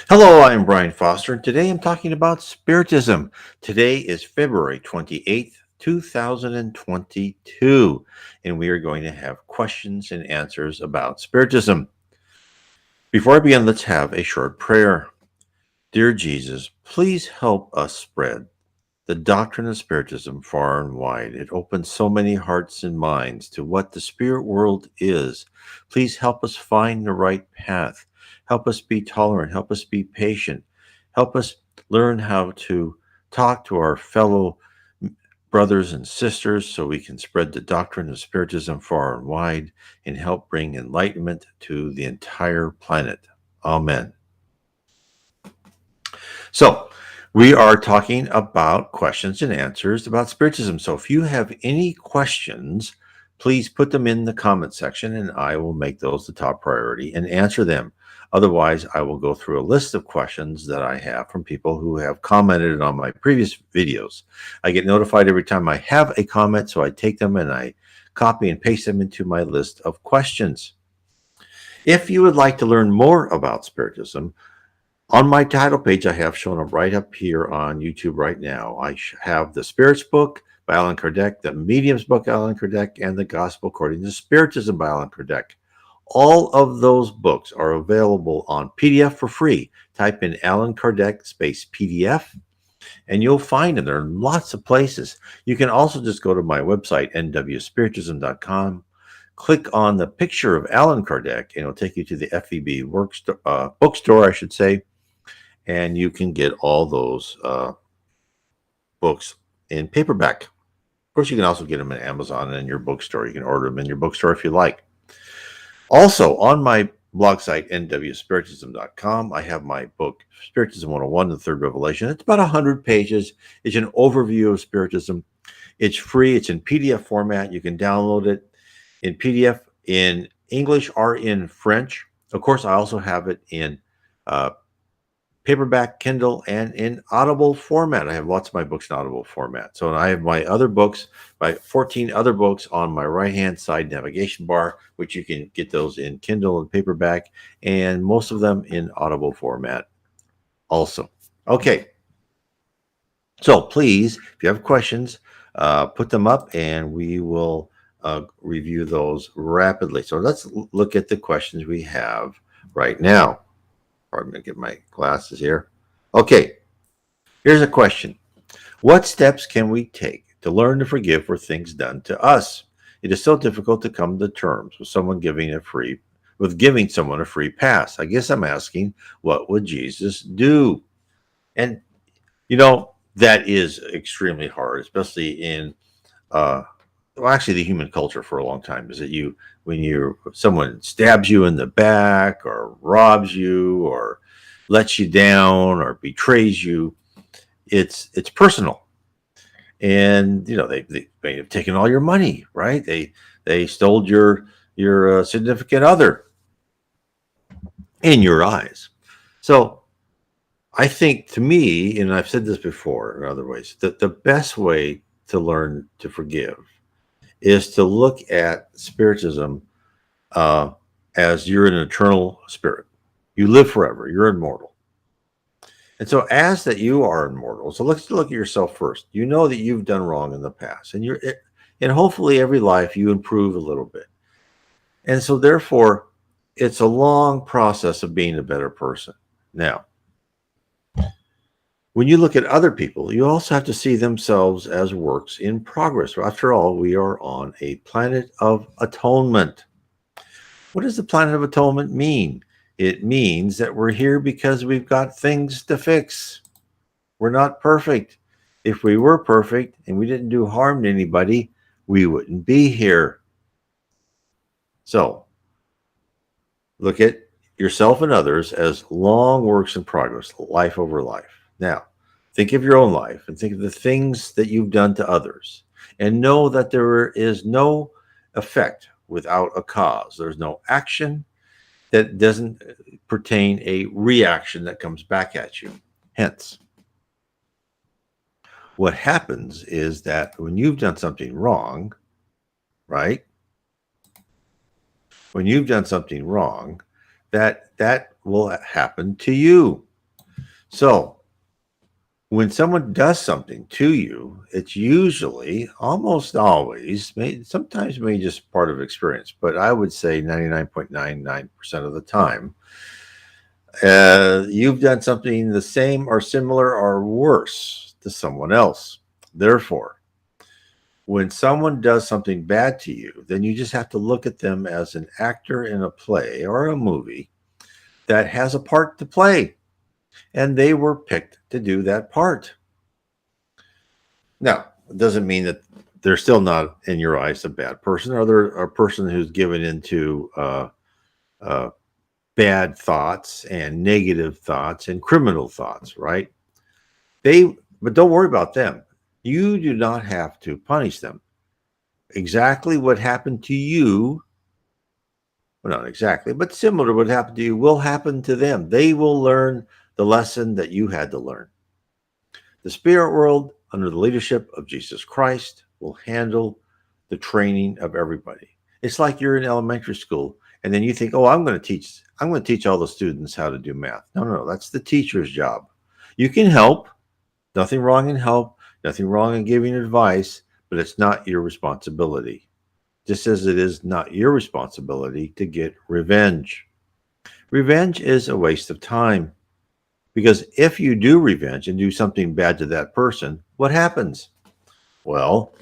Hello, I'm Brian Foster, and today I'm talking about Spiritism. Today is February 28th, 2022, and we are going to have questions and answers about Spiritism. Before I begin, let's have a short prayer. Dear Jesus, please help us spread the doctrine of Spiritism far and wide. It opens so many hearts and minds to what the spirit world is. Please help us find the right path. Help us be tolerant. Help us be patient. Help us learn how to talk to our fellow brothers and sisters so we can spread the doctrine of Spiritism far and wide and help bring enlightenment to the entire planet. Amen. So, we are talking about questions and answers about Spiritism. So if you have any questions, please put them in the comment section and I will make those the top priority and answer them. Otherwise, I will go through a list of questions that I have from people who have commented on my previous videos. I get notified every time I have a comment, so I take them and I copy and paste them into my list of questions. If you would like to learn more about Spiritism, on my title page, I have shown up right up here on YouTube right now. I have the Spirits book by Allan Kardec, the Mediums book by Allan Kardec, and the Gospel According to Spiritism by Allan Kardec. All of those books are available on PDF for free. Type in Allan Kardec space PDF, and you'll find them. There are lots of places. You can also just go to my website, nwspiritism.com. Click on the picture of Allan Kardec, and it'll take you to the FEB bookstore, I should say. And you can get all those books in paperback. Of course, you can also get them at Amazon and in your bookstore. You can order them in your bookstore if you like. Also, on my blog site, nwspiritism.com, I have my book, Spiritism 101, The Third Revelation. It's about 100 pages. It's an overview of Spiritism. It's free. It's in PDF format. You can download it in PDF, in English, or in French. Of course, I also have it in paperback, Kindle, and in Audible format. I have lots of my books in Audible format. So I have my other books, my 14 other books on my right-hand side navigation bar, which you can get those in Kindle and paperback, and most of them in Audible format also. Okay. So please, if you have questions, put them up and we will review those rapidly. So let's look at the questions we have right now. I'm going to get my glasses here. Okay, here's a question. What steps can we take to learn to forgive for things done to us? It is so difficult to come to terms with giving someone a free pass. I guess I'm asking, what would Jesus do? And that is extremely hard, especially in actually the human culture for a long time. Is that when someone stabs you in the back or robs you or lets you down or betrays you, it's personal. And they may have taken all your money, right? They stole your significant other in your eyes. So I think, to me, and I've said this before in other ways, that the best way to learn to forgive is to look at Spiritism as you're an eternal spirit. You live forever. You're immortal. And so as that you are immortal, so let's look at yourself first. You know that you've done wrong in the past, and hopefully every life you improve a little bit. And so therefore, it's a long process of being a better person. Now, when you look at other people, you also have to see themselves as works in progress. After all, we are on a planet of atonement. What does the planet of atonement mean? It means that we're here because we've got things to fix. We're not perfect. If we were perfect and we didn't do harm to anybody, we wouldn't be here. So, look at yourself and others as long works in progress, life over life. Now, think of your own life and think of the things that you've done to others, and know that there is no effect without a cause. There's no action that doesn't pertain a reaction that comes back at you. Hence, what happens is that when you've done something wrong, right? When you've done something wrong, that will happen to you. So when someone does something to you, it's usually, almost always, sometimes maybe just part of experience, but I would say 99.99% of the time, you've done something the same or similar or worse to someone else. Therefore, when someone does something bad to you, then you just have to look at them as an actor in a play or a movie that has a part to play, and they were picked to do that part. Now, it doesn't mean that they're still not, in your eyes, a bad person, or they're a person who's given into uh, bad thoughts and negative thoughts and criminal thoughts, right? But don't worry about them. You do not have to punish them. Exactly what happened to you, well, not exactly, but similar to what happened to you, will happen to them. They will learn the lesson that you had to learn. The spirit world, under the leadership of Jesus Christ, will handle the training of everybody. It's like you're in elementary school, and then you think, "Oh, I'm going to teach all the students how to do math." No, no, that's the teacher's job. You can help. Nothing wrong in help. Nothing wrong in giving advice, but it's not your responsibility. Just as it is not your responsibility to get revenge. Revenge is a waste of time. Because if you do revenge and do something bad to that person, what happens? Well,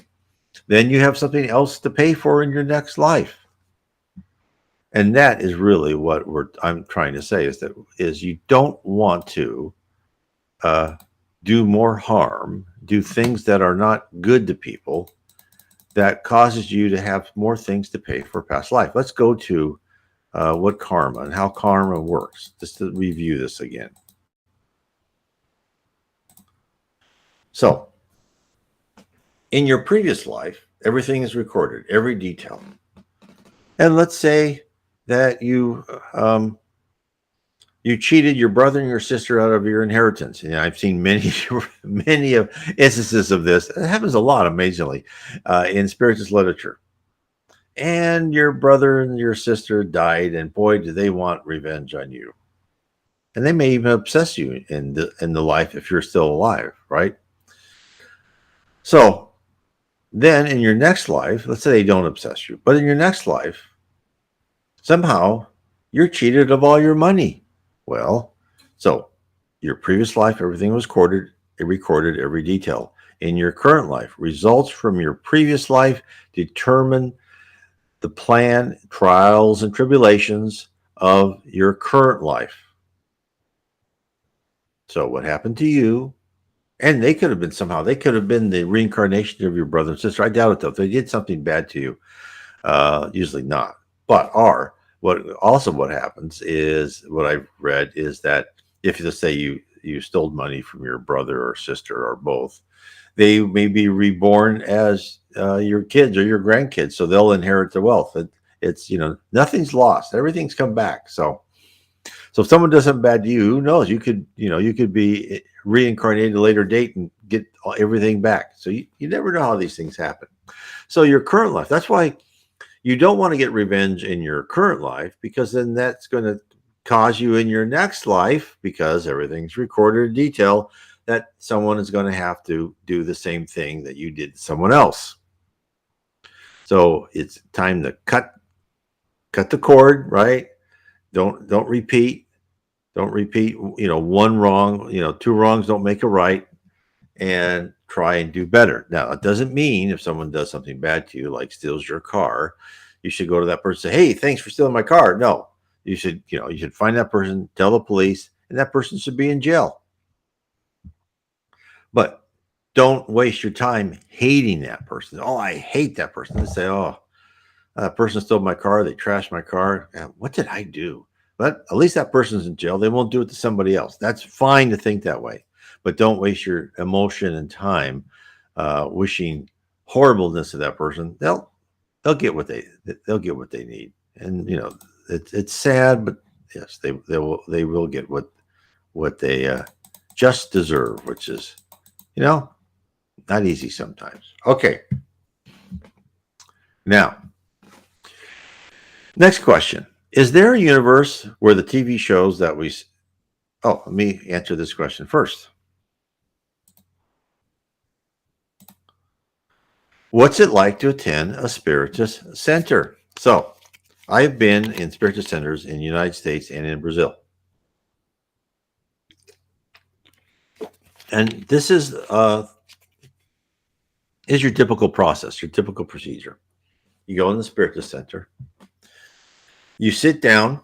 then you have something else to pay for in your next life. And that is really what I'm trying to say is you don't want to uh, do more harm, do things that are not good to people, that causes you to have more things to pay for past life. Let's go to what karma and how karma works, just to review this again. So, in your previous life, everything is recorded, every detail. And let's say that you cheated your brother and your sister out of your inheritance. And I've seen many of instances of this. It happens a lot, amazingly, in spiritist literature. And your brother and your sister died, and boy, do they want revenge on you. And they may even obsess you in the life if you're still alive, right? So then in your next life, let's say they don't obsess you, but in your next life, somehow you're cheated of all your money. Well, so your previous life, everything was recorded every detail. In your current life, results from your previous life determine the plan, trials, and tribulations of your current life. So what happened to you? And they could have been the reincarnation of your brother and sister. I doubt it, though. If they did something bad to you, usually not. But what happens is, what I've read is that if, let's say, you stole money from your brother or sister or both, they may be reborn as your kids or your grandkids, so they'll inherit the wealth. It's nothing's lost. Everything's come back. So if someone does something bad to you, who knows? You could be reincarnated at a later date and get everything back. So you never know how these things happen. So your current life, that's why you don't want to get revenge in your current life, because then that's going to cause you in your next life, because everything's recorded in detail, that someone is going to have to do the same thing that you did to someone else. So it's time to cut the cord, right? Don't repeat. Don't repeat, one wrong, two wrongs don't make a right, and try and do better. Now, it doesn't mean if someone does something bad to you, like steals your car, you should go to that person and say, "Hey, thanks for stealing my car." No, you should find that person, tell the police, and that person should be in jail. But don't waste your time hating that person. "Oh, I hate that person." They say, "Oh, that person stole my car. They trashed my car. What did I do?" But at least that person's in jail. They won't do it to somebody else. That's fine to think that way, but don't waste your emotion and time wishing horribleness to that person. They'll get what they need, and it's sad, but yes, they will get what they just deserve, which is not easy sometimes. Okay, now. Next question. Is there a universe where the TV shows that Oh, let me answer this question first. What's it like to attend a Spiritist center? So, I've been in Spiritist centers in the United States and in Brazil. And this is your typical process, your typical procedure. You go in the Spiritist center, you sit down,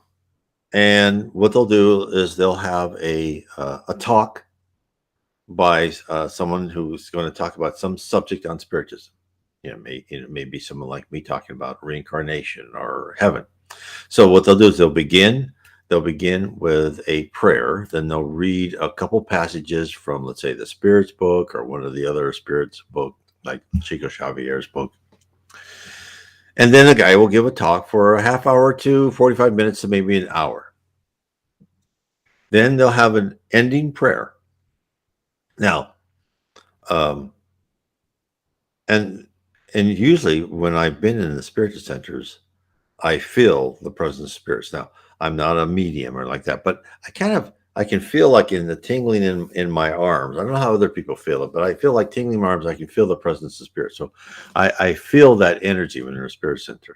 and what they'll do is they'll have a talk by someone who's going to talk about some subject on Spiritism. It may be someone like me talking about reincarnation or heaven. So what they'll do is they'll begin with a prayer, then they'll read a couple passages from, let's say, the Spirits book or one of the other Spirits book, like Chico Xavier's book. And then the guy will give a talk for a half hour to 45 minutes to maybe an hour. Then they'll have an ending prayer. Now, and usually when I've been in the Spiritist centers, I feel the presence of spirits. Now, I'm not a medium or like that, but I can feel like in the tingling in my arms. I don't know how other people feel it, but I feel like tingling in my arms. I can feel the presence of spirit. So I feel that energy when you're in a spirit center.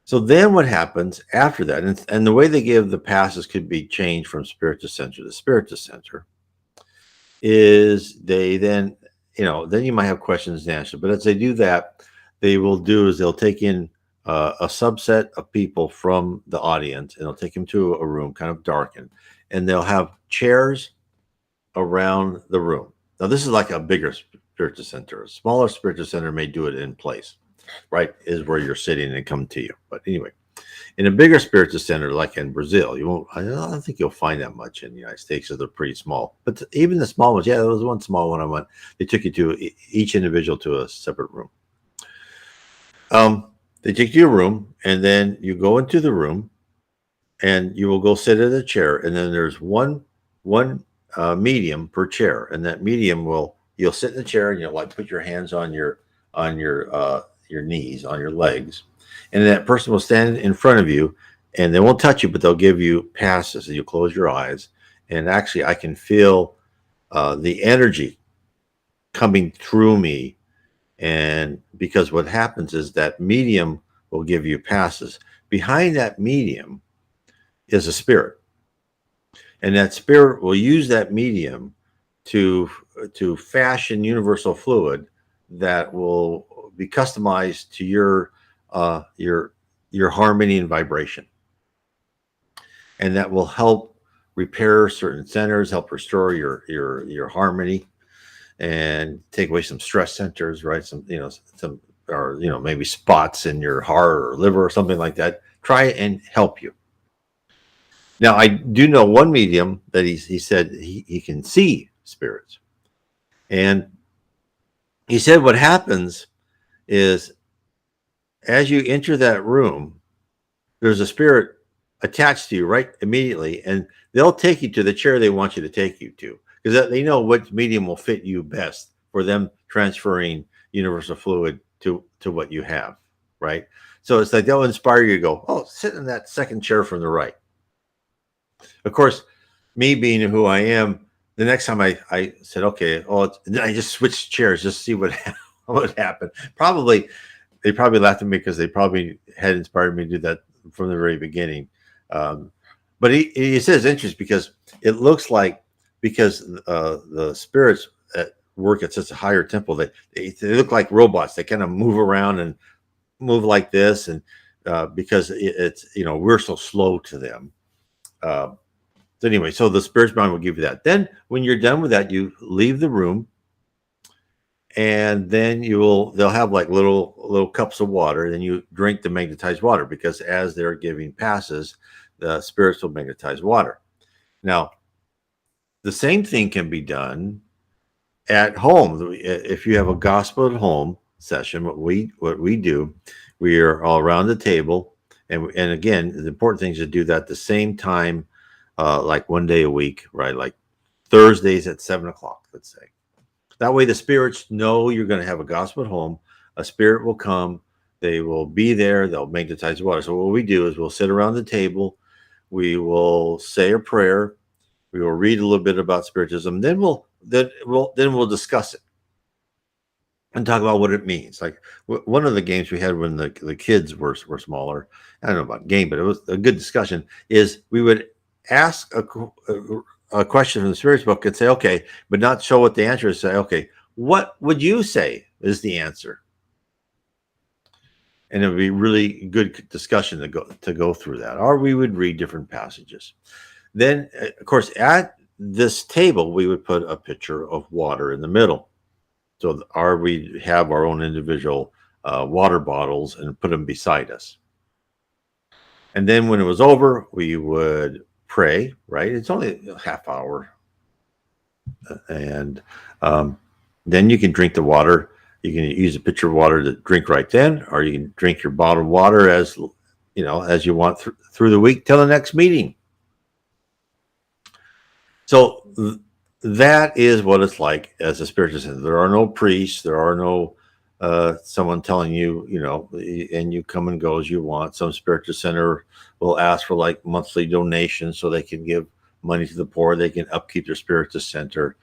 So then what happens after that, and the way they give the passes could be changed from Spiritist center to Spiritist center, is they then, then you might have questions and answers. But as they do that, they'll take in a subset of people from the audience, and they'll take them to a room kind of darkened, and they'll have chairs around the room. Now, this is like a bigger Spiritist center. A smaller Spiritist center may do it in place, right? Is where you're sitting and come to you. But anyway, in a bigger Spiritist center, like in Brazil, I don't think you'll find that much in the United States, because they're pretty small. But even the small ones, there was one small one I went. They took you to each individual to a separate room. They take you to a room, and then you go into the room, and you will go sit in a chair, and then there's one medium per chair, and that medium you'll sit in the chair, and you'll like put your hands on your knees, on your legs, and that person will stand in front of you, and they won't touch you, but they'll give you passes, and you close your eyes, and actually I can feel the energy coming through me. And because what happens is that medium will give you passes. Behind that medium is a spirit. And that spirit will use that medium to fashion universal fluid that will be customized to your harmony and vibration. And that will help repair certain centers, help restore your harmony, and take away some stress centers, right? Maybe spots in your heart or liver or something like that. Try and help you. Now, I do know one medium that he said he can see spirits. And he said what happens is, as you enter that room, there's a spirit attached to you right immediately, and they'll take you to the chair they want you to take you to, because they know what medium will fit you best for them transferring universal fluid to what you have, right? So it's like they'll inspire you to go, oh, sit in that second chair from the right. Of course, me being who I am, the next time I said, okay, then I just switched chairs just to see what happened. They probably laughed at me, because they probably had inspired me to do that from the very beginning. But he says it's interesting, because it looks like, because the spirits work at such a higher tempo, they look like robots. They kind of move around and move like this, and because it's we're so slow to them. So anyway, so the spirit's mind will give you that. Then when you're done with that, you leave the room, and then they'll have like little cups of water. Then you drink the magnetized water, because as they're giving passes, the spirits will magnetize water. Now, the same thing can be done at home. If you have a gospel at home session, what we do, we are all around the table, and again, the important thing is to do that at the same time, like one day a week, right? Like Thursdays at 7:00, let's say. That way the spirits know you're going to have a gospel at home. A spirit will come. They will be there. They'll magnetize water. So what we do is we'll sit around the table. We will say a prayer. We will read a little bit about Spiritism. Then we'll discuss it and talk about what it means. Like one of the games we had when the kids were smaller, I don't know about game, but it was a good discussion. Is we would ask a question from the spirits book and say, okay, but not show what the answer is. Say, okay, what would you say is the answer? And it would be really good discussion to go through that. Or we would read different passages. Then, of course, at this table, we would put a pitcher of water in the middle. So we have our own individual water bottles and put them beside us. And then when it was over, we would pray, right? It's only a half hour. And then you can drink the water. You can use a pitcher of water to drink right then, or you can drink your bottled water as you want through the week till the next meeting. So that is what it's like as a spiritual center. There are no priests. There are no someone telling you, and you come and go as you want. Some spiritual center will ask for like monthly donations so they can give money to the poor. They can upkeep their spiritual center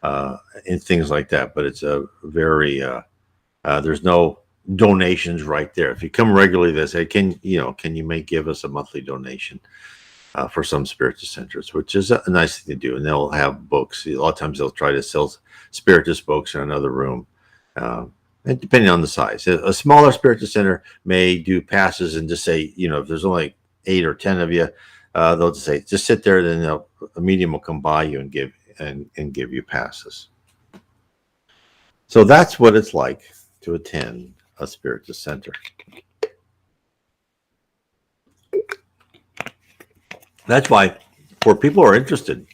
and things like that. But it's a very there's no donations right there. If you come regularly, they say, can you give us a monthly donation? For some spiritual centers, which is a nice thing to do. And they'll have books. A lot of times they'll try to sell spiritist books in another room, and depending on the size. A smaller spiritual center may do passes and just say, if there's only 8 or 10 of you, they'll just say, just sit there, then a medium will come by you and give you passes. So that's what it's like to attend a spiritual center. That's why, for people who are interested,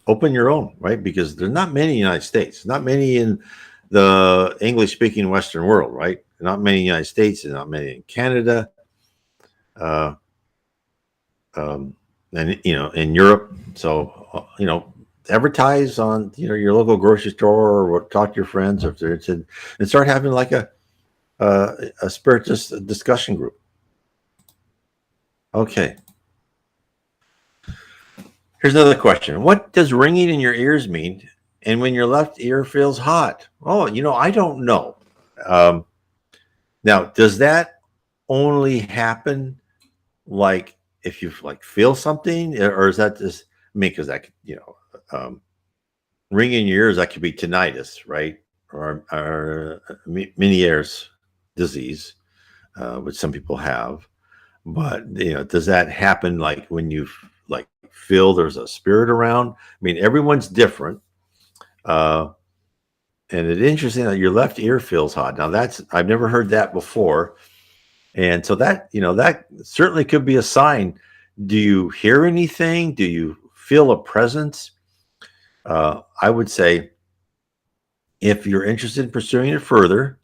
open your own, right? Because there's not many in the United States, not many in the English-speaking Western world, right? Not many in the United States, and not many in Canada, and in Europe. So advertise on your local grocery store, or talk to your friends if they're interested, and start having like a spiritist discussion group. Okay. Here's another question. What does ringing in your ears mean? And when your left ear feels hot? Oh, I don't know. Now, does that only happen like if you feel something, or is that just because that ringing in your ears, that could be tinnitus, right? Or Meniere's disease, which some people have. But does that happen like when you feel there's a spirit around? I mean, everyone's different, and it's interesting that your left ear feels hot. Now I've never heard that before, and so that that certainly could be a sign. Do you hear anything? Do you feel a presence? I would say, if you're interested in pursuing it further,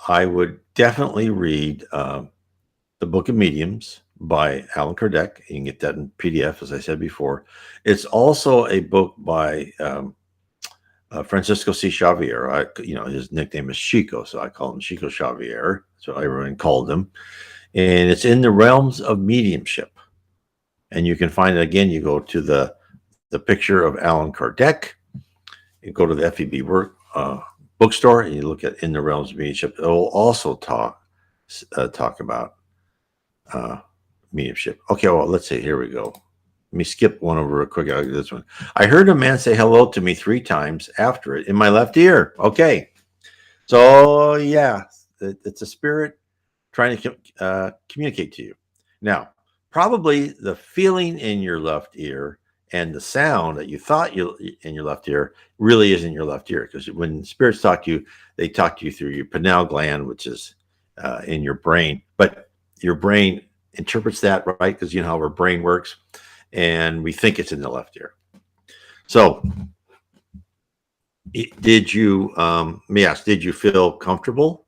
I would definitely read the Book of Mediums by Allan Kardec. You can get that in PDF, as I said before. It's also a book by Francisco C. Xavier. His nickname is Chico, so I call him Chico Xavier. That's what everyone called him. And it's in the realms of mediumship. And you can find it again. You go to the picture of Allan Kardec. You go to the FEB bookstore, and you look at In the Realms of Mediumship. It will also talk about mediumship. Okay, well, let's see. Here we go. Let me skip one over real quick. I'll do this one. I heard a man say hello to me 3 times after it in my left ear. Okay. So, yeah, it's a spirit trying to communicate to you. Now, probably the feeling in your left ear and the sound that you thought in your left ear really isn't your left ear, because when spirits talk to you, they talk to you through your pineal gland, which is in your brain. But your brain interprets that, right? Because how our brain works, and we think it's in the left ear. So, did you feel comfortable?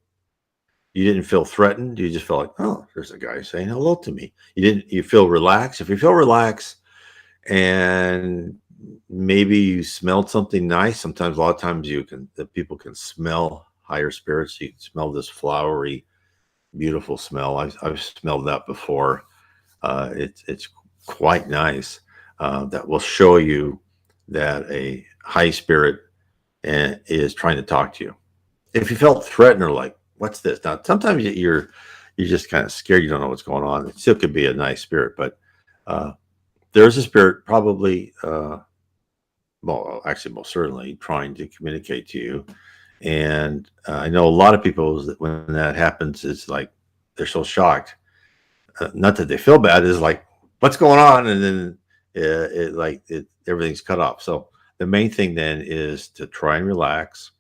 You didn't feel threatened? You just felt like, oh, there's a guy saying hello to me. You feel relaxed? If you feel relaxed, and maybe you smelled something nice. A lot of times people can smell higher spirits. You can smell this flowery, beautiful smell. I've smelled that before. It's quite nice. That will show you that a high spirit is trying to talk to you. If you felt threatened or like, what's this? Now, sometimes you're just kind of scared. You don't know what's going on. It still could be a nice spirit, but uh, there's a spirit probably, well, actually, most certainly trying to communicate to you. And I know a lot of people when that happens, it's like they're so shocked. Not that they feel bad, is like, what's going on? And then everything's cut off. So the main thing then is to try and relax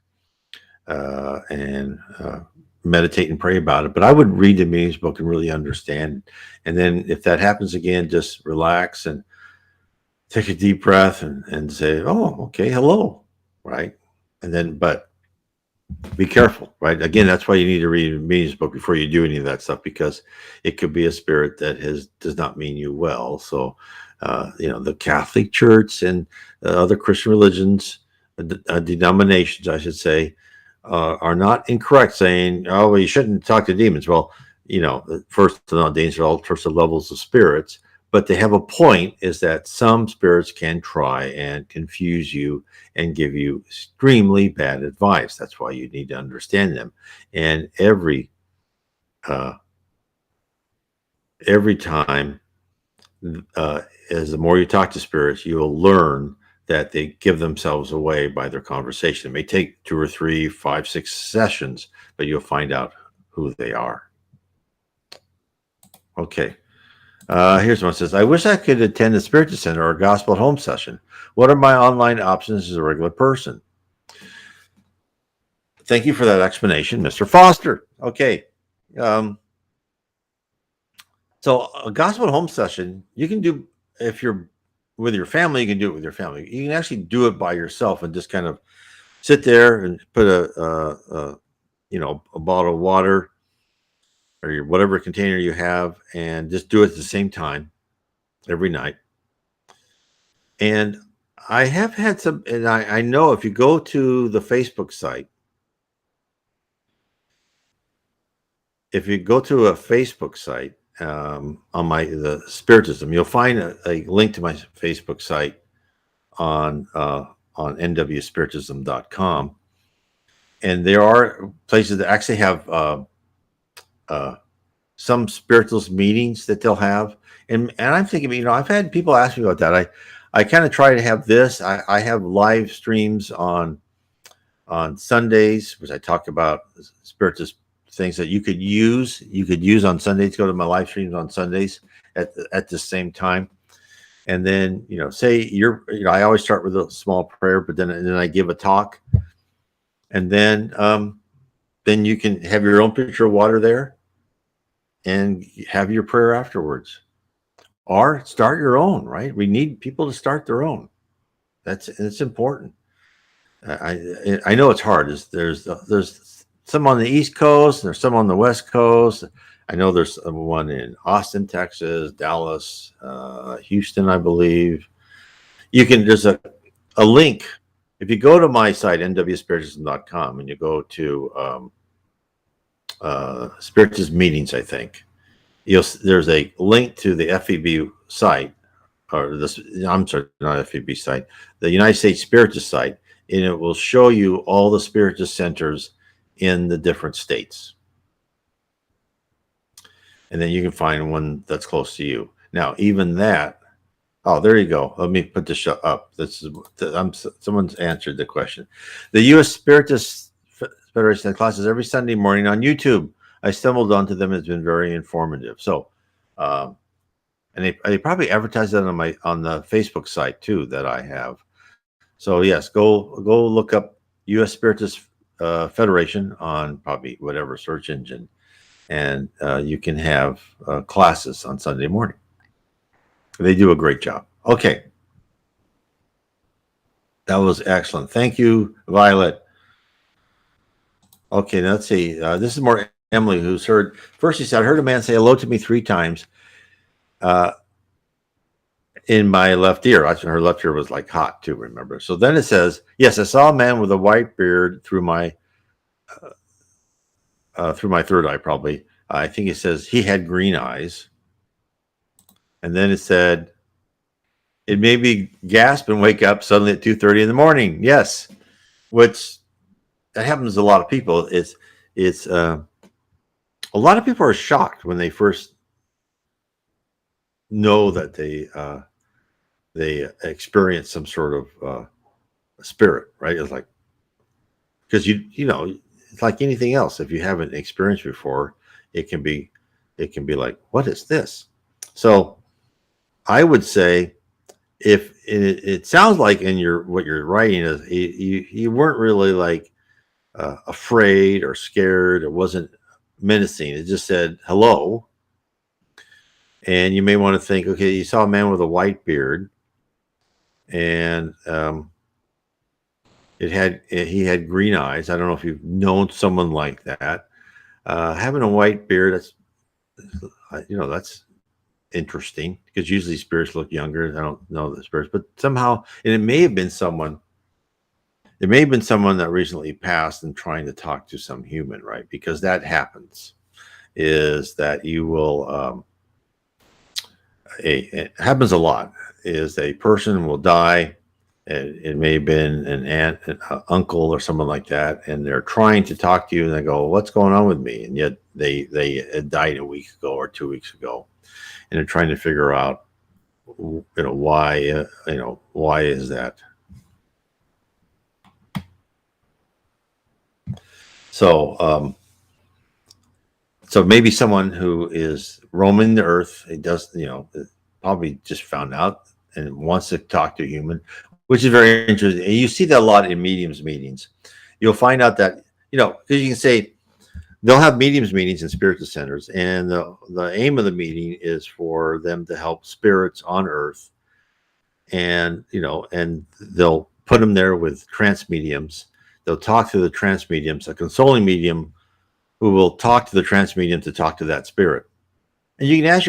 and meditate and pray about it. But I would read the medium's book and really understand. And then if that happens again, just relax and take a deep breath and say, oh, okay, hello, right? And then, but be careful, right? Again, that's why you need to read a medium's book before you do any of that stuff, because it could be a spirit that does not mean you well. So, the Catholic Church and other Christian religions, denominations, I should say, are not incorrect saying, oh, well, you shouldn't talk to demons. Well, first, demons are all sorts of levels of spirits, but they have a point, is that some spirits can try and confuse you and give you extremely bad advice. That's why you need to understand them. And every time, as the more you talk to spirits, you will learn that they give themselves away by their conversation. It may take 2 or 3, 5, 6 sessions, but you'll find out who they are. Okay. Here's one that says, I wish I could attend a Spiritism Center or a Gospel at Home session. What are my online options as a regular person? Thank you for that explanation, Mr. Foster. Okay. So a Gospel at Home session, you can do, if you're with your family, you can do it with your family. You can actually do it by yourself and just kind of sit there and put a bottle of water or whatever container you have, and just do it at the same time every night. And I have had some, and I know if you go to the Facebook site, if you go to a Facebook site on the Spiritism, you'll find a link to my Facebook site on nwspiritism.com. And there are places that actually have some spiritualist meetings that they'll have. And I'm thinking, I've had people ask me about that. I kind of try to have this. I have live streams on Sundays, which I talk about spiritist things that you could use on Sundays. Go to my live streams on Sundays at the same time. And then, say I always start with a small prayer, but then I give a talk. And then you can have your own pitcher of water there and have your prayer afterwards, or start your own, right? We need people to start their own. It's important. I know it's hard. There's some on the East Coast, and there's some on the West Coast. I know there's one in Austin, Texas, Dallas, Houston, I believe. There's a link. If you go to my site, nwspiritism.com, and you go to Spiritism meetings, I think, there's a link to the FEB site, or I'm sorry, not FEB site, the United States Spiritist site, and it will show you all the Spiritist centers in the different states. And then you can find one that's close to you. Now, even that, oh, there you go. Let me put this up. Someone's answered the question. The U.S. Spiritist Federation classes every Sunday morning on YouTube. I stumbled onto them. It's been very informative. So, and they probably advertise that on the Facebook site too that I have. So yes, go look up U.S. Spiritist Federation on probably whatever search engine, and you can have classes on Sunday morning. They do a great job. Okay, that was excellent. Thank you, Violet. Okay, now let's see. This is more Emily, who's heard. First, she said, I heard a man say hello to me 3 times in my left ear. Her left ear was like hot too, remember? So then it says, yes, I saw a man with a white beard through my third eye, probably. I think it says he had green eyes. And then it said, it made me gasp and wake up suddenly at 2:30 in the morning. Yes, which that happens to a lot of people. It's a lot of people are shocked when they first know that they experience some sort of spirit, right? It's like, because you know, it's like anything else. If you haven't experienced before, it can be like, what is this? So I would say, if it sounds like in your what you're writing is you weren't really like afraid or scared. It wasn't menacing. It just said hello, and you may want to think, okay, you saw a man with a white beard, and he had green eyes. I don't know if you've known someone like that. Having a white beard, that's interesting, because usually spirits look younger. I don't know the spirits, but somehow, and it may have been someone. It may have been someone that recently passed and trying to talk to some human, right? Because that happens. Is that you will? It happens a lot. Is a person will die. It may have been an aunt, an uncle, or someone like that, and they're trying to talk to you, and they go, "What's going on with me?" And yet they died a week ago or 2 weeks ago, and they're trying to figure out, why. Why is that? So, so maybe someone who is roaming the earth, it does, probably just found out and wants to talk to a human, which is very interesting. And you see that a lot in mediums meetings. You'll find out that, because you can say they'll have mediums meetings in spiritual centers, and the aim of the meeting is for them to help spirits on earth, and and they'll put them there with trance mediums. They'll talk to the trance mediums, a consoling medium who will talk to the trance medium to talk to that spirit. And you can ask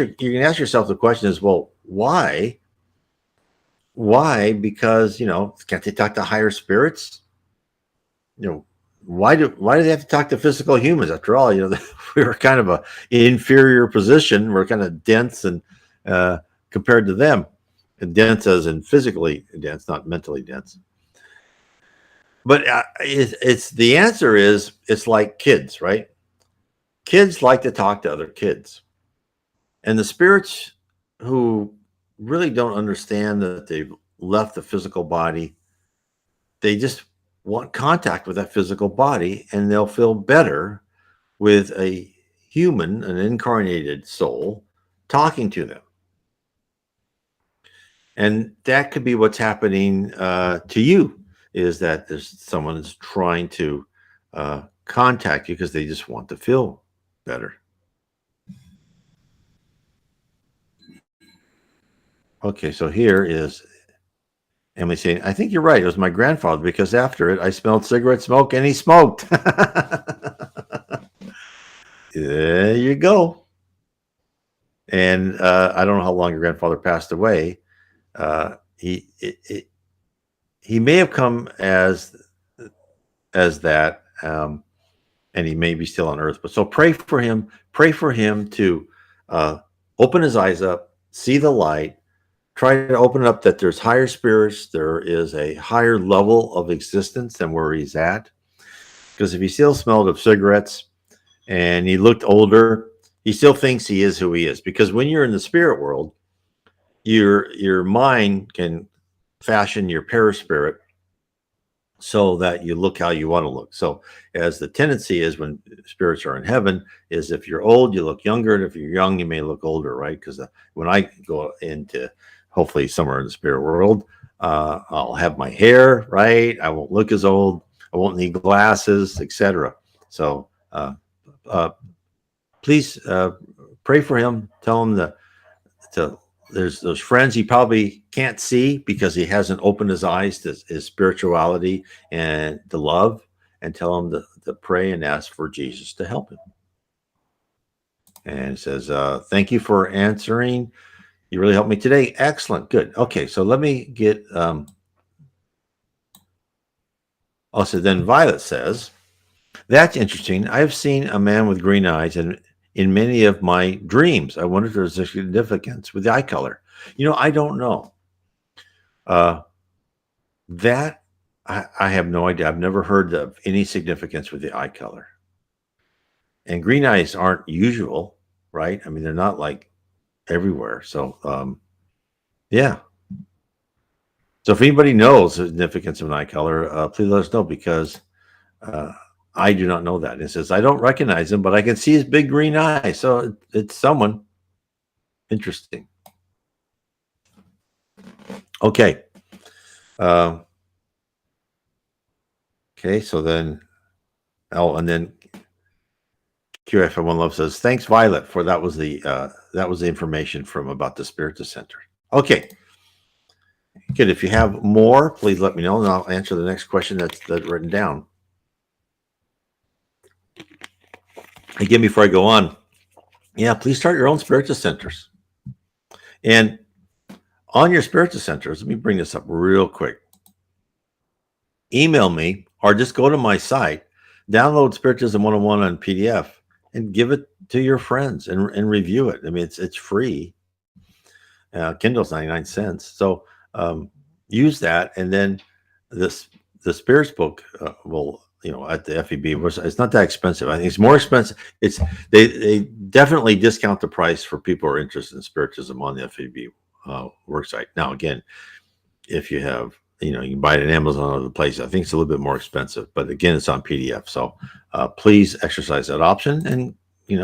yourself the question is, well, why? Why? Because can't they talk to higher spirits? Why do they have to talk to physical humans? After all, we're kind of a inferior position. We're kind of dense and compared to them, and dense as in physically dense, not mentally dense. But it's the answer is, it's like kids, right? Kids like to talk to other kids, and the spirits who really don't understand that they've left the physical body, they just want contact with that physical body, and they'll feel better with a human, an incarnated soul, talking to them. And that could be what's happening to you, is that there's someone is trying to contact you because they just want to feel better. Okay, so here is Emily saying, I think you're right. It was my grandfather, because after it, I smelled cigarette smoke and he smoked. There you go. And I don't know how long your grandfather passed away. He may have come as that, and he may be still on earth. But so pray for him. Pray for him to open his eyes up, see the light, try to open it up that there's higher spirits, there is a higher level of existence than where he's at. Because if he still smelled of cigarettes and he looked older, he still thinks he is who he is. Because when you're in the spirit world, your mind can fashion your perispirit so that you look how you want to look. So as the tendency is when spirits are in heaven, is if you're old, you look younger. And if you're young, you may look older, right? Because when I go into, hopefully somewhere in the spirit world, I'll have my hair, right? I won't look as old. I won't need glasses, etc. So please pray for him. Tell him there's those friends he probably can't see because he hasn't opened his eyes to his spirituality and to love, and tell him to pray and ask for Jesus to help him. And it says, thank you for answering. You really helped me today. Excellent. Good. Okay. So let me get, also then Violet says, that's interesting. I've seen a man with green eyes, and in many of my dreams. I wonder if there's a significance with the eye color. I don't know. Uh, that I have no idea. I've never heard of any significance with the eye color. And green eyes aren't usual, right? I mean, they're not like everywhere. So, yeah. So if anybody knows the significance of an eye color, please let us know, because uh, I do not know that. It says, I don't recognize him, but I can see his big green eye. So it's someone interesting. Okay. Uh, okay. So then, and then QF1 Love says, thanks, Violet, for that was the information from about the Spiritism Center. Okay. Good. If you have more, please let me know, and I'll answer the next question that's written down. Again, before I go on, please start your own Spiritism Centers. And on your Spiritism Centers, let me bring this up real quick. Email me or just go to my site, download Spiritism 101 on PDF, and give it to your friends and review it. I mean, it's free. Kindle's 99 cents. So use that, and then the Spirits book will, at the FEB, it's not that expensive. I think it's more expensive. They definitely discount the price for people who are interested in Spiritism on the FEB worksite. Now, again, if you have, you can buy it at Amazon or other places. I think it's a little bit more expensive, but again, it's on PDF. So please exercise that option and,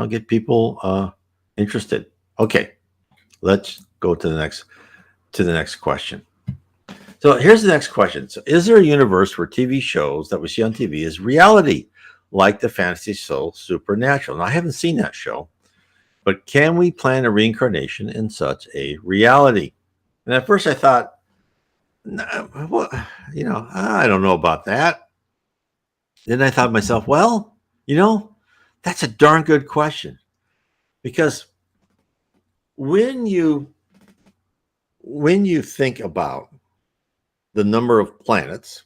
get people interested. Okay, let's go to the next question. So here's the next question. So is there a universe where TV shows that we see on TV is reality, like the fantasy show Supernatural? Now, I haven't seen that show, but can we plan a reincarnation in such a reality? And at first I thought, well, I don't know about that. Then I thought to myself, well, that's a darn good question, because when you think about the number of planets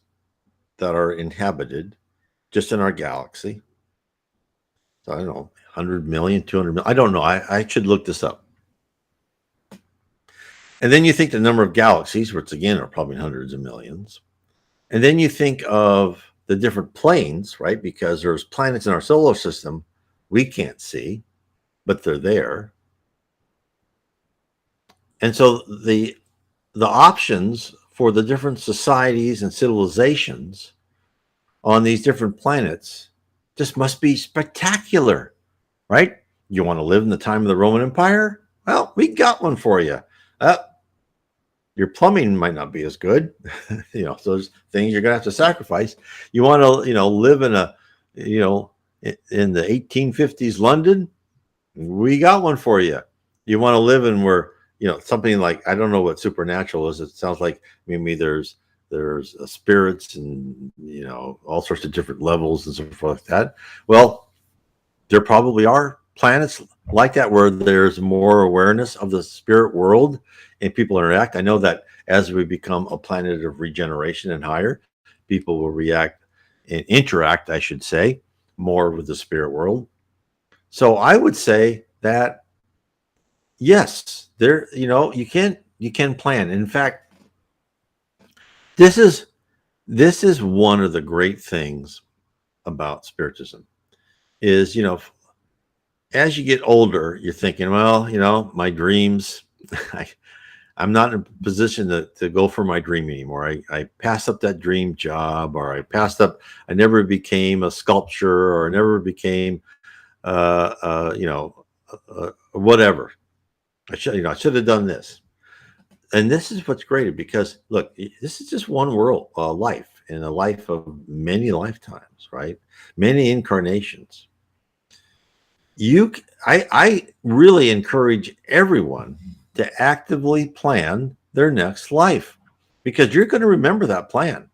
that are inhabited just in our galaxy, so I don't know, 100 million, 200 million, I don't know. I should look this up. And then you think the number of galaxies, which again are probably hundreds of millions. And then you think of the different planes, right? Because there's planets in our solar system we can't see, but they're there. And so the options for the different societies and civilizations on these different planets just must be spectacular, right? You want to live in the time of the Roman Empire? Well, we got one for you. Your plumbing might not be as good. So there's things you're going to have to sacrifice. You want to, live in in the 1850s London? We got one for you. You want to live in where, something like, I don't know what Supernatural is. It sounds like maybe there's spirits and, all sorts of different levels and so forth like that. Well, there probably are planets like that where there's more awareness of the spirit world and people interact. I know that as we become a planet of regeneration and higher, people will react and interact, I should say, more with the spirit world. So I would say that yes, there, you can plan. In fact, this is one of the great things about Spiritism is, as you get older, you're thinking, well, my dreams, I'm not in a position to go for my dream anymore. I passed up that dream job, or I never became a sculptor, or never became, whatever. I should have done this. And this is what's great, because look, this is just one world, life, in a life of many lifetimes, right? Many incarnations. I really encourage everyone to actively plan their next life, because you're going to remember that plan.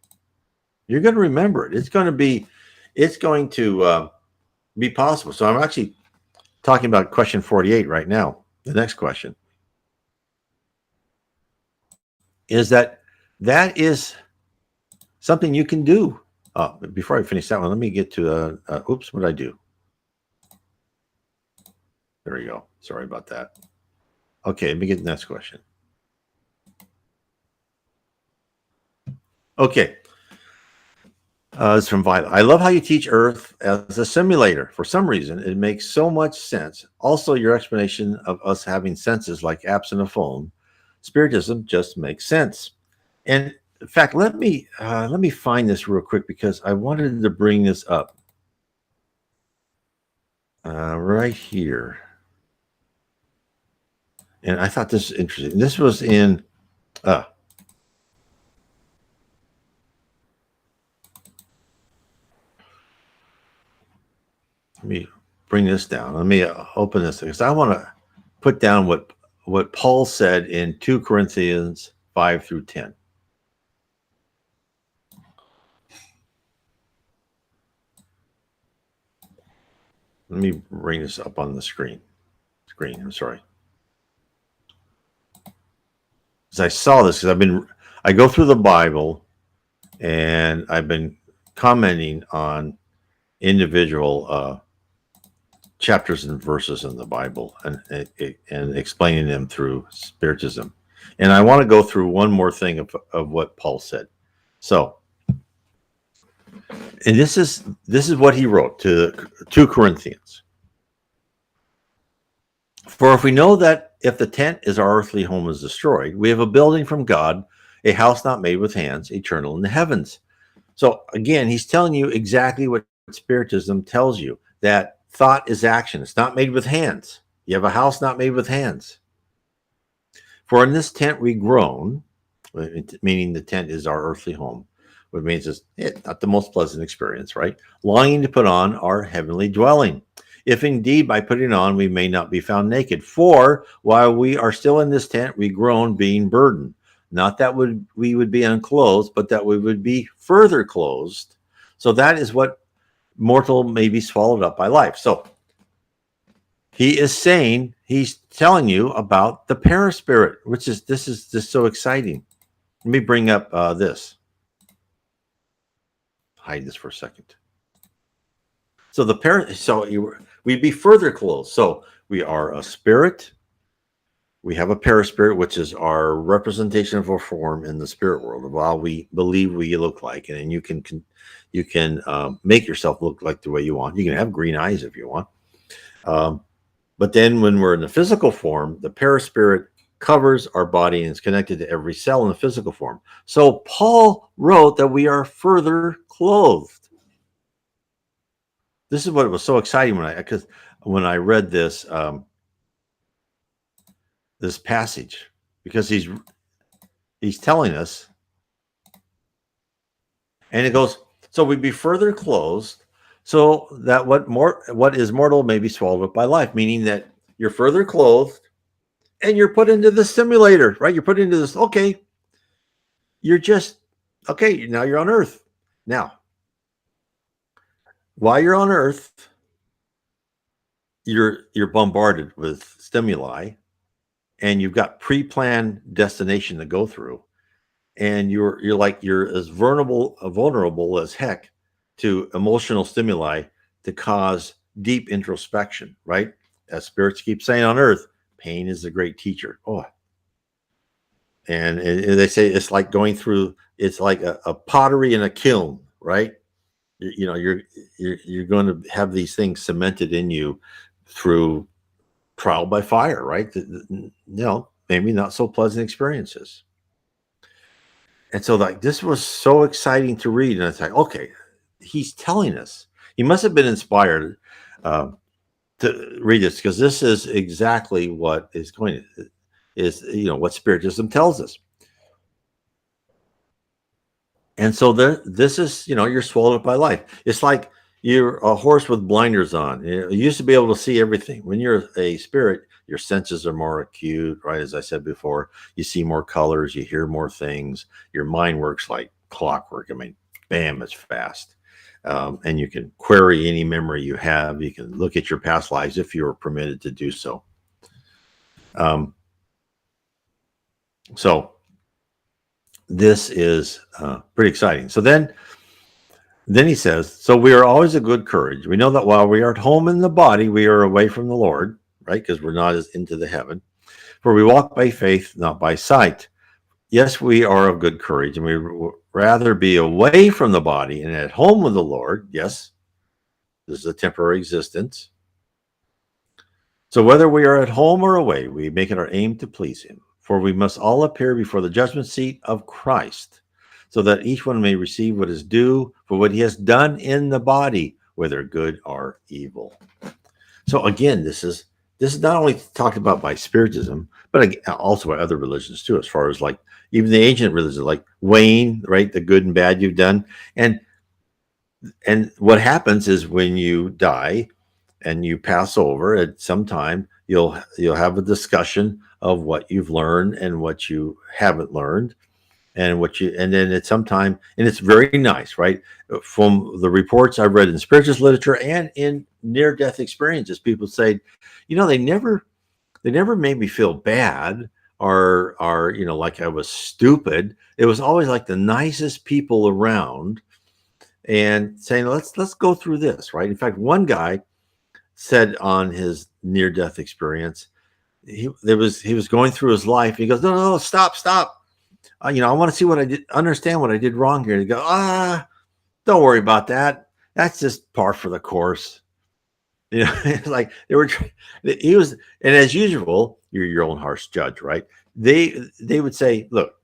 You're going to remember it. It's going to be possible. So I'm actually talking about question 48 right now. The next question is that is something you can do. Before I finish that one, let me get to oops, what did I do? There we go. Sorry about that. Okay, let me get the next question. Okay. It's from Violet. I love how you teach Earth as a simulator. For some reason, it makes so much sense. Also, your explanation of us having senses like apps and a phone, Spiritism just makes sense. And in fact, let me find this real quick because I wanted to bring this up right here, and I thought this was interesting. This was in let me bring this down. Let me open this because I want to put down what Paul said in 2 Corinthians 5 through 10. Let me bring this up on the screen. I'm sorry. Because I saw this because I go through the Bible and I've been commenting on individual chapters and verses in the Bible and explaining them through Spiritism. And I want to go through one more thing of what Paul said. So, and this is what he wrote to 2 Corinthians. For if we know that if the tent is our earthly home is destroyed, we have a building from God, a house not made with hands, eternal in the heavens. So again, he's telling you exactly what Spiritism tells you, that thought is action. It's not made with hands. You have a house not made with hands. For in this tent we groan, meaning the tent is our earthly home, which means it's not the most pleasant experience, right? Longing to put on our heavenly dwelling. If indeed by putting on we may not be found naked. For while we are still in this tent, we groan, being burdened. Not that we would be unclothed, but that we would be further clothed. So that is what mortal may be swallowed up by life. So he's telling you about the paraspirit, which is this is just so exciting. Let me bring up this. Hide this for a second. So we'd be further clothed. So we are a spirit. We have a paraspirit, which is our representation of our form in the spirit world of how we believe we look like, and you can make yourself look like the way you want. You can have green eyes if you want. But then when we're in the physical form, the paraspirit covers our body and is connected to every cell in the physical form. So Paul wrote that we are further clothed. This is what was so exciting when I read this this passage, because he's telling us, and it goes, so we'd be further clothed, so that what is mortal may be swallowed up by life, meaning that you're further clothed and you're put into the simulator, right? You're put into this, okay, now you're on Earth. Now, while you're on Earth, you're bombarded with stimuli, and you've got pre-planned destination to go through, and you're as vulnerable as heck to emotional stimuli to cause deep introspection, right? As spirits keep saying on Earth, pain is the great teacher. Oh, and they say it's like going through. It's like a pottery in a kiln, right? You're going to have these things cemented in you through trial by fire, right? Maybe not so pleasant experiences. And so this was so exciting to read. And it's like, okay, he's telling us. He must have been inspired to read this, because this is exactly what is what Spiritism tells us. And so this is, you're swallowed up by life. It's like you're a horse with blinders on. You used to be able to see everything. When you're a spirit, your senses are more acute, right? As I said before, you see more colors, you hear more things. Your mind works like clockwork. I mean, bam, it's fast. And you can query any memory you have. You can look at your past lives if you were permitted to do so. So this is pretty exciting. So then he says, so we are always of good courage. We know that while we are at home in the body, we are away from the Lord. right? Because we're not as into the heaven. For we walk by faith, not by sight. Yes, we are of good courage, and we rather be away from the body and at home with the Lord. Yes, this is a temporary existence. So whether we are at home or away, we make it our aim to please him. For we must all appear before the judgment seat of Christ, so that each one may receive what is due for what he has done in the body, whether good or evil. So again, this is not only talked about by Spiritism, but also by other religions too, as far as like even the ancient religions, like weighing, right, the good and bad you've done. And what happens is when you die and you pass over at some time, you'll have a discussion of what you've learned and what you haven't learned, and then at some time, and it's very nice, right? From the reports I've read in spiritualist literature and in near-death experiences, people say, they never made me feel bad or like I was stupid. It was always like the nicest people around and saying, let's go through this, right? In fact, one guy said on his near-death experience, he was going through his life. He goes, no, stop. I want to see what I did, understand what I did wrong here. And go, don't worry about that. That's just par for the course. It's like he was, and as usual, you're your own harsh judge, right? They would say, look,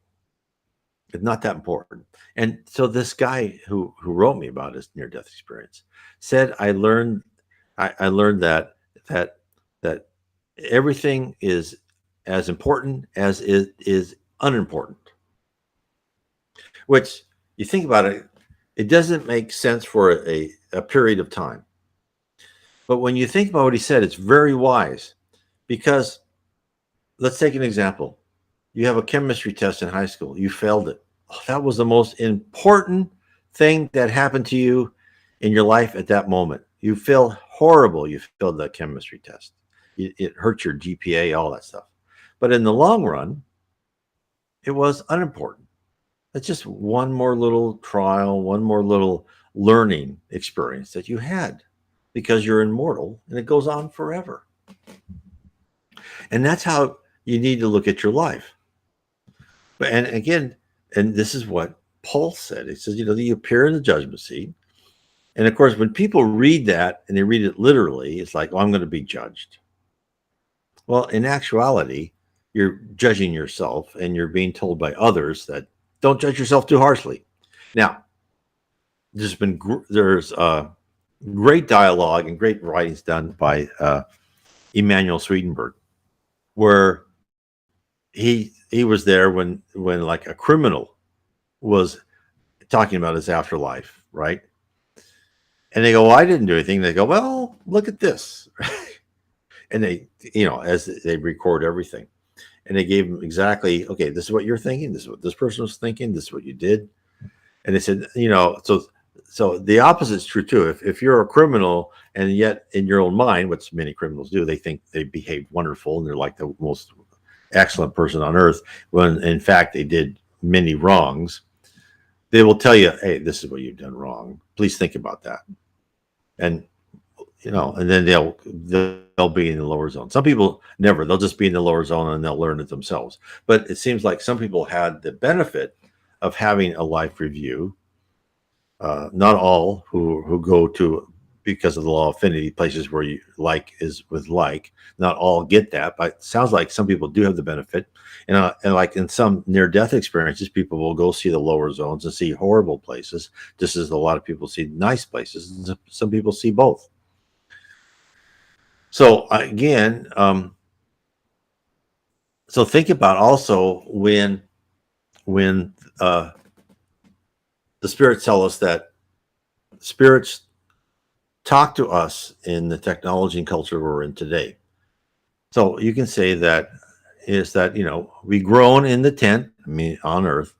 it's not that important. And so this guy who wrote me about his near-death experience said, I learned that everything is as important as it is unimportant. Which, you think about it, it doesn't make sense for a period of time. But when you think about what he said, it's very wise. Because let's take an example. You have a chemistry test in high school. You failed it. Oh, that was the most important thing that happened to you in your life at that moment. You feel horrible. You failed that chemistry test. It hurt your GPA, all that stuff. But in the long run, it was unimportant. It's just one more little trial, one more little learning experience that you had because you're immortal and it goes on forever. And that's how you need to look at your life. And again, and this is what Paul said. He says, you appear in the judgment seat. And of course, when people read that and they read it literally, it's like, I'm going to be judged. Well, in actuality, you're judging yourself and you're being told by others that don't judge yourself too harshly. Now, there's great dialogue and great writings done by Emanuel Swedenborg, where he was there when like a criminal was talking about his afterlife, right? And they go, well, I didn't do anything. They go, well, look at this. And they, as they record everything. And they gave him exactly, okay, this is what you're thinking. This is what this person was thinking. This is what you did. And they said, so the opposite is true too. If you're a criminal and yet in your own mind, which many criminals do, they think they behaved wonderful and they're like the most excellent person on earth, when in fact they did many wrongs. They will tell you, hey, this is what you've done wrong. Please think about that. And and then they'll be in the lower zone. Some people never. They'll just be in the lower zone and they'll learn it themselves. But it seems like some people had the benefit of having a life review. Not all who go to, because of the law of affinity, places where you like is with like. Not all get that, but it sounds like some people do have the benefit. And like in some near-death experiences, people will go see the lower zones and see horrible places, just as a lot of people see nice places. And some people see both. So again, so think about also when the spirits tell us that spirits talk to us in the technology and culture we're in today. So you can say that we groan in the tent, on Earth,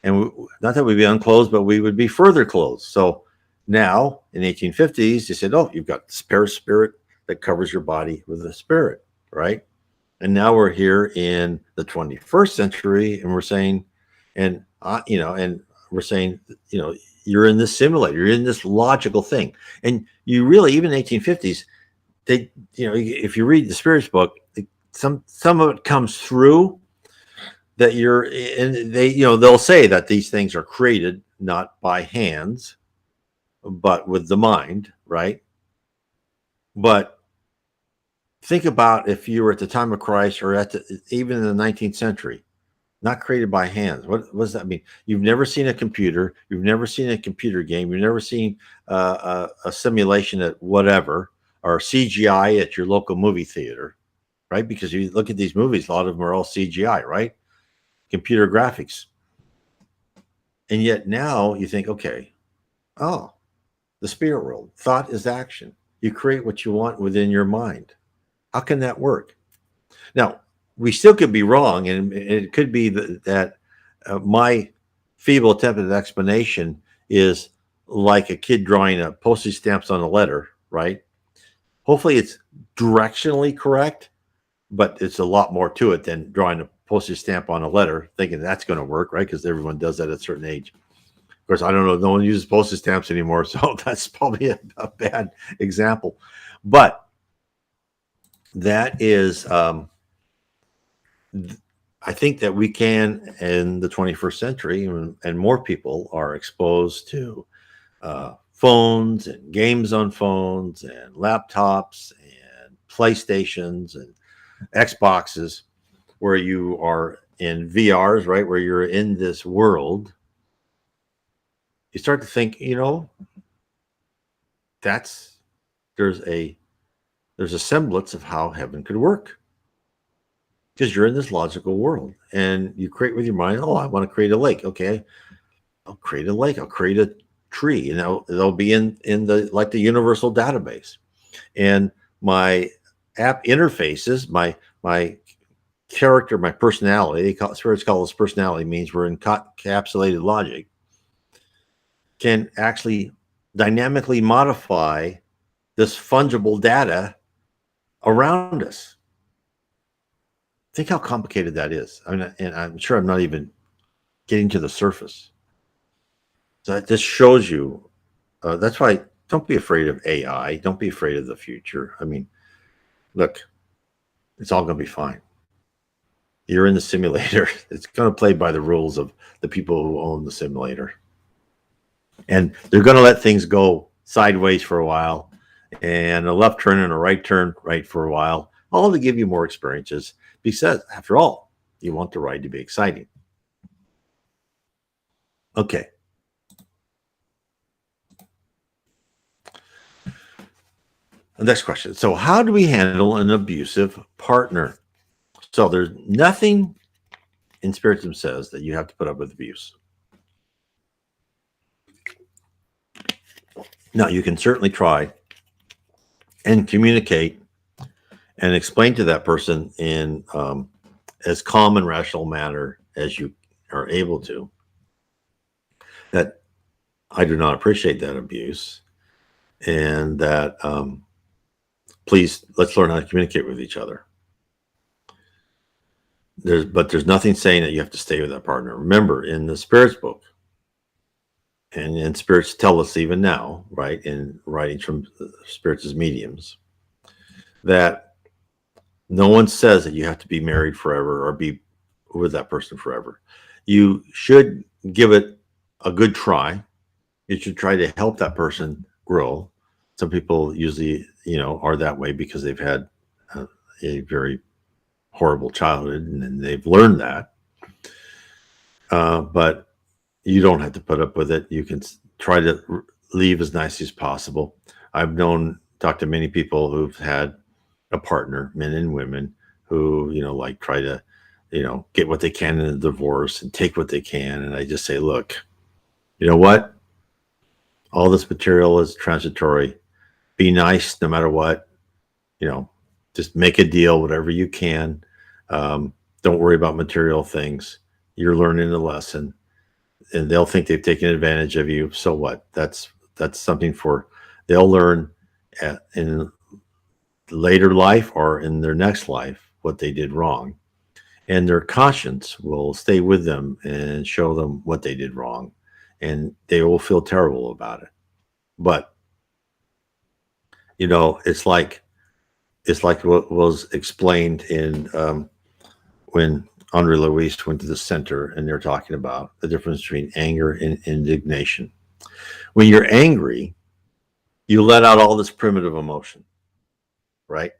and not that we'd be unclothed, but we would be further clothed. So now in 1850s, they said, oh, you've got the spirit that covers your body with a spirit, right? And now we're here in the 21st century, and we're saying, and we're saying, you're in this simulator, you're in this logical thing. And you really, even in the 1850s, they, if you read the spirits book, some of it comes through that you're, and they, they'll say that these things are created not by hands, but with the mind, right? But think about if you were at the time of Christ or even in the 19th century, not created by hands. What does that mean? You've never seen a computer. You've never seen a computer game. You've never seen a simulation at whatever, or CGI at your local movie theater, right? Because you look at these movies, a lot of them are all CGI, right? Computer graphics. And yet now you think, okay, oh, the spirit world, thought is action. You create what you want within your mind. How can that work? Now, we still could be wrong, and it could be that my feeble attempt at explanation is like a kid drawing a postage stamps on a letter, right? Hopefully, it's directionally correct, but it's a lot more to it than drawing a postage stamp on a letter, thinking that's going to work, right? Because everyone does that at a certain age. Of course, I don't know. No one uses postage stamps anymore, so that's probably a bad example. But that is, I think that we can, in the 21st century, and more people are exposed to phones and games on phones and laptops and PlayStations and Xboxes, where you are in VRs, right? Where you're in this world. You start to think, that's there's a semblance of how heaven could work, because you're in this logical world and you create with your mind. Oh, I want to create a lake. Okay, I'll create a lake. I'll create a tree, and they'll be in the, like, the universal database. And my app interfaces, my character, my personality. Spirits call this personality, means we're encapsulated logic, can actually dynamically modify this fungible data around us. Think how complicated that is. I mean, and I'm sure I'm not even getting to the surface. So that just shows you. That's why, don't be afraid of AI. Don't be afraid of the future. I mean, look, it's all going to be fine. You're in the simulator. It's going to play by the rules of the people who own the simulator. And they're going to let things go sideways for a while, and a left turn and a right turn right for a while, all to give you more experiences, because after all, you want the ride to be exciting. Okay. The next question. So how do we handle an abusive partner? So there's nothing in Spiritism says that you have to put up with abuse. Now, you can certainly try and communicate and explain to that person in as calm and rational manner as you are able to, that I do not appreciate that abuse, and that please, let's learn how to communicate with each other. There's nothing saying that you have to stay with that partner. Remember, in the Spirits book, and spirits tell us even now, right, in writings from spirits as mediums, that no one says that you have to be married forever or be with that person forever. You should give it a good try. You should try to help that person grow. Some people usually, are that way because they've had a very horrible childhood, and they've learned that. But you don't have to put up with it. You can try to leave as nice as possible. I've talked to many people who've had a partner, men and women, who, try to, get what they can in a divorce and take what they can. And I just say, look, you know what? All this material is transitory. Be nice no matter what. Just make a deal, whatever you can. Don't worry about material things. You're learning a lesson, and they'll think they've taken advantage of you. So what? That's something they'll learn in later life or in their next life what they did wrong, and their conscience will stay with them and show them what they did wrong, and they will feel terrible about it. But it's like It's like what was explained in when Andre Luis went to the center, and they're talking about the difference between anger and indignation. When you're angry, you let out all this primitive emotion, right?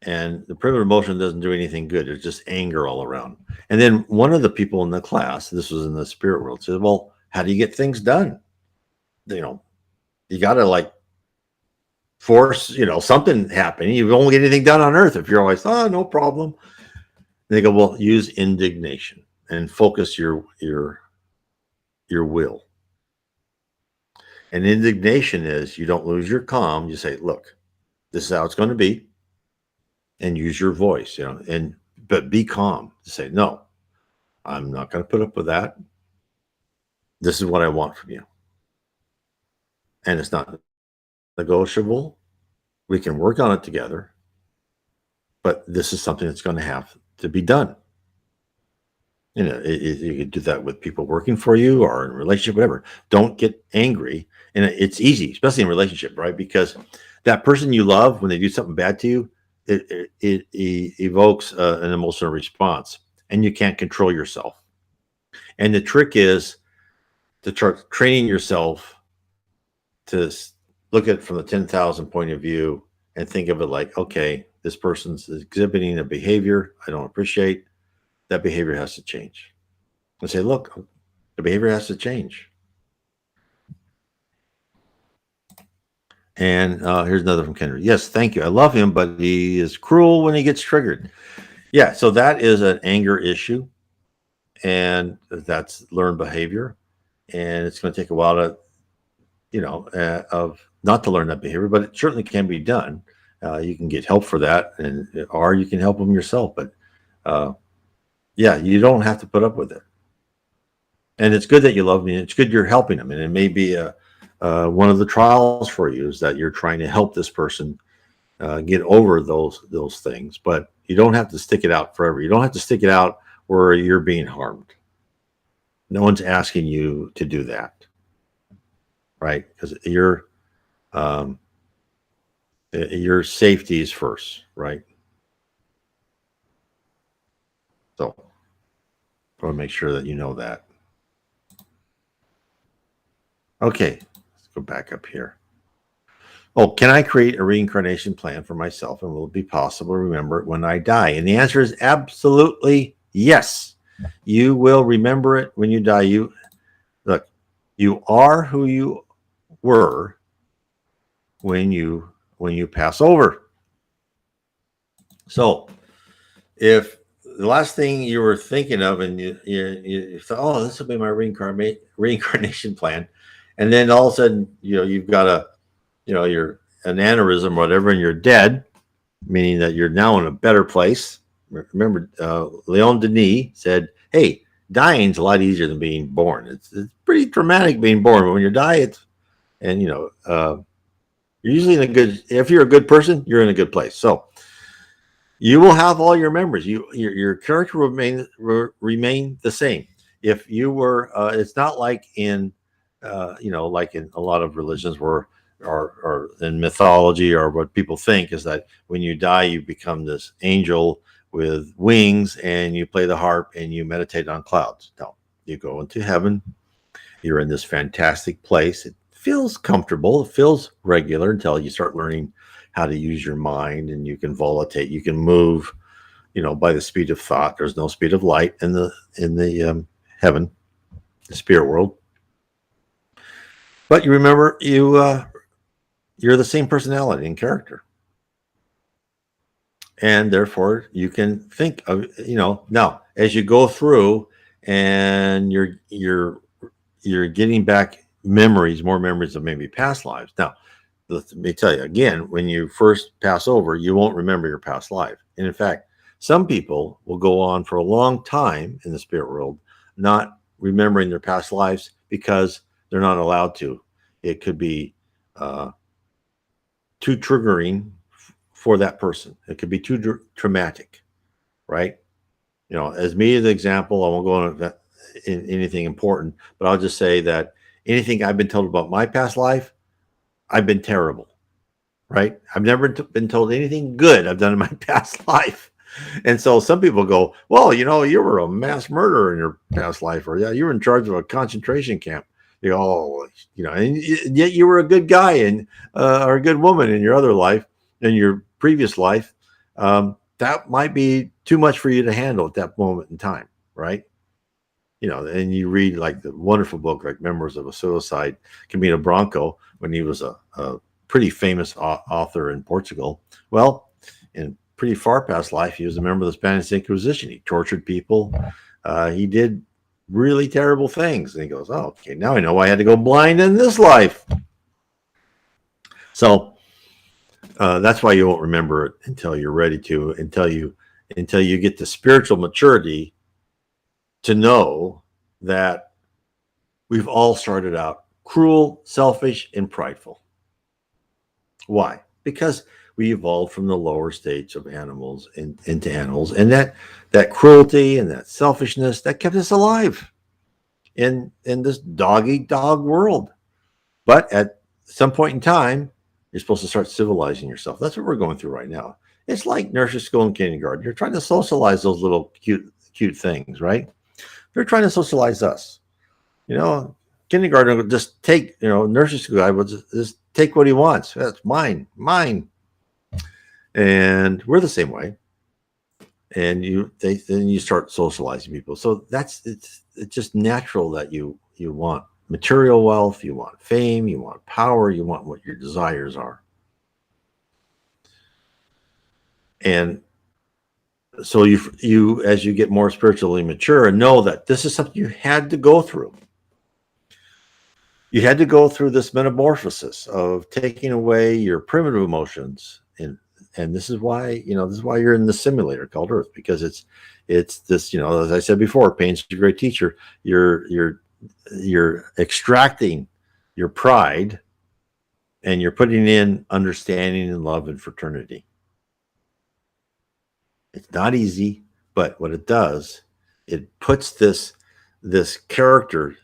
And the primitive emotion doesn't do anything good. There's just anger all around. And then one of the people in the class, this was in the spirit world, said, "Well, how do you get things done? You know, you got to like force, something happening. You won't get anything done on earth if you're always, oh, no problem." And they go, "Well, use indignation and focus your will." And indignation is you don't lose your calm. You say, "Look, this is how it's going to be," and use your voice, but be calm. Say, "No, I'm not going to put up with that. This is what I want from you. And it's not negotiable. We can work on it together, but this is something that's going to have to be done." You can do that with people working for you or in a relationship, whatever. Don't get angry. And it's easy, especially in a relationship, right? Because that person you love, when they do something bad to you, it evokes an emotional response, and you can't control yourself. And the trick is to start training yourself to look at it from the 10,000 point of view and think of it like, okay, this person's exhibiting a behavior I don't appreciate. That behavior has to change. And say, look, the behavior has to change. And here's another from Kendra. "Yes, thank you. I love him, but he is cruel when he gets triggered." Yeah, so that is an anger issue, and that's learned behavior. And it's going to take a while to, of not to learn that behavior, but it certainly can be done. You can get help for that, or you can help them yourself. But yeah, you don't have to put up with it. And it's good that you love me. It's good you're helping them, and it may be one of the trials for you is that you're trying to help this person get over those things. But you don't have to stick it out forever. You don't have to stick it out where you're being harmed. No one's asking you to do that, right? Because your safety is first, right? So I want to make sure that you know that. Okay, let's go back up here. Oh, can I create a reincarnation plan for myself, and will it be possible to remember it when I die? And the answer is absolutely yes. You will remember it when you die. You are who you were when you pass over. So if the last thing you were thinking of, and you thought, "Oh, this will be my reincarnation plan," and then all of a sudden, you've got you're an aneurysm or whatever, and you're dead, meaning that you're now in a better place. Remember, Leon Denis said, "Hey, dying's a lot easier than being born. It's pretty traumatic being born, but when you die, you're usually in a good. If you're a good person, you're in a good place. So you will have all your memories. Your character will remain the same. If you were, it's not like in, like in a lot of religions where, or in mythology, or what people think is that when you die, you become this angel with wings, and you play the harp and you meditate on clouds. No, you go into heaven. You're in this fantastic place. It feels comfortable. It feels regular until you start learning how to use your mind, and you can volatilate. You can move, by the speed of thought. There's no speed of light in the heaven, the spirit world. But you remember, you're the same personality and character, and therefore you can think of, now as you go through, and you're getting back memories, more memories of maybe past lives. Now, let me tell you again, when you first pass over, you won't remember your past life. And in fact, some people will go on for a long time in the spirit world not remembering their past lives because they're not allowed to. It could be too triggering for that person. It could be too traumatic, right? As me as an example, I won't go in anything important, but I'll just say that anything I've been told about my past life, I've been terrible, right? I've never been told anything good I've done in my past life. And so some people go, well, you were a mass murderer in your past life, or yeah, you were in charge of a concentration camp. You go, oh, and yet you were a good guy and or a good woman in your other life, in your previous life. That might be too much for you to handle at that moment in time, right? And you read like the wonderful book, like Memoirs of a Suicide, Camino Branco, when he was a pretty famous author in Portugal. Well, in pretty far past life, he was a member of the Spanish Inquisition. He tortured people. He did really terrible things. And he goes, oh, okay, now I know I had to go blind in this life. So that's why you won't remember it until you're ready to, until you get the spiritual maturity to know that we've all started out cruel, selfish, and prideful. Why? Because we evolved from the lower stage of animals into animals, and that cruelty and that selfishness that kept us alive in this dog eat dog world. But at some point in time, you're supposed to start civilizing yourself. That's what we're going through right now. It's like nursery school and kindergarten. You're trying to socialize those little cute things, right? They're trying to socialize us. Kindergarten will just take, nursery school guy will just take what he wants. That's mine. And we're the same way. And then you start socializing people. So it's just natural that you want material wealth, you want fame, you want power, you want what your desires are. And so you as you get more spiritually mature and know that this is something you had to go through. You had to go through this metamorphosis of taking away your primitive emotions, and this is why you're in the simulator called Earth, because it's this, as I said before, pain's a great teacher. You're extracting your pride and you're putting in understanding and love and fraternity. It's not easy, but what it does, it puts this character,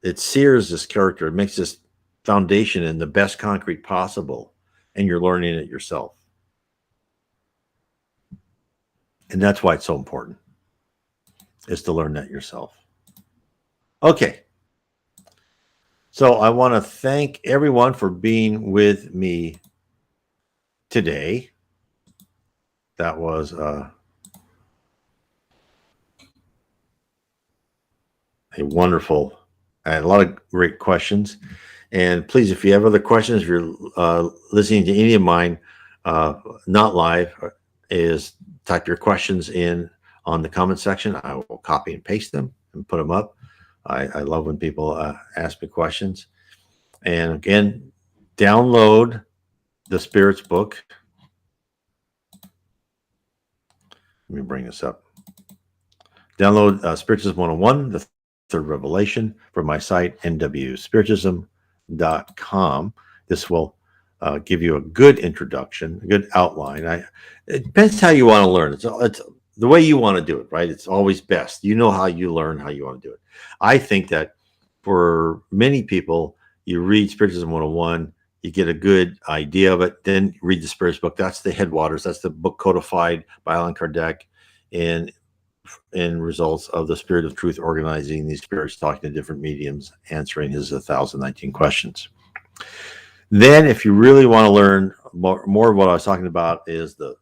it sears this character, it makes this foundation in the best concrete possible, and you're learning it yourself. And that's why it's so important, is to learn that yourself. Okay. So I want to thank everyone for being with me today. That was a wonderful, a lot of great questions. And please, if you have other questions, if you're listening to any of mine, not live, is type your questions in on the comment section. I will copy and paste them and put them up. I love when people ask me questions. And again, download the Spirits book. Let me bring this up. Download Spiritism 101, the Third Revelation, from my site, nwspiritism.com. This will give you a good introduction, a good outline. It depends how you want to learn. It's the way you want to do it, right? It's always best. You know how you learn, how you want to do it. I think that for many people, you read Spiritism 101, you get a good idea of it, then read the Spirits book. That's the headwaters. That's the book codified by Allan Kardec in results of the Spirit of Truth organizing these spirits, talking to different mediums, answering his 1,019 questions. Then, if you really want to learn more of what I was talking about is the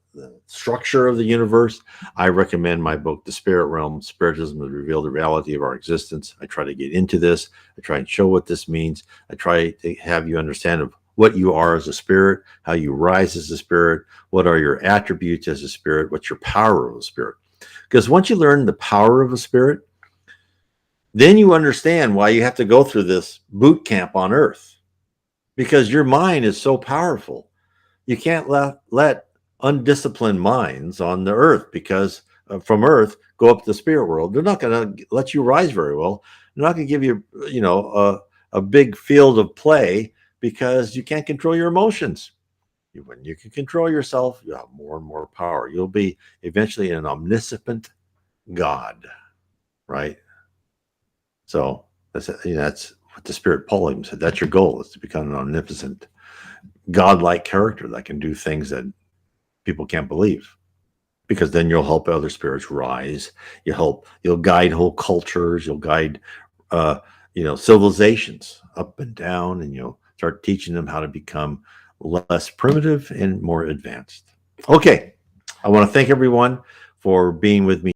structure of the universe, I recommend my book, The Spirit Realm, Spiritism to Reveal the Reality of Our Existence. I try to get into this. I try and show what this means. I try to have you understand of what you are as a spirit, how you rise as a spirit, what are your attributes as a spirit, what's your power of a spirit. Because once you learn the power of a spirit, then you understand why you have to go through this boot camp on Earth. Because your mind is so powerful. You can't let undisciplined minds on the Earth, because from Earth go up to the spirit world. They're not going to let you rise very well. They're not going to give you, a big field of play, because you can't control your emotions. When you can control yourself, you have more and more power. You'll be eventually an omniscient God, right? So that's what the Spirit Paul even said. That's your goal, is to become an omnipotent godlike character that can do things that people can't believe. Because then you'll help other spirits rise. You'll guide whole cultures. You'll guide, uh, civilizations up and down, and you'll start teaching them how to become less primitive and more advanced. Okay, I want to thank everyone for being with me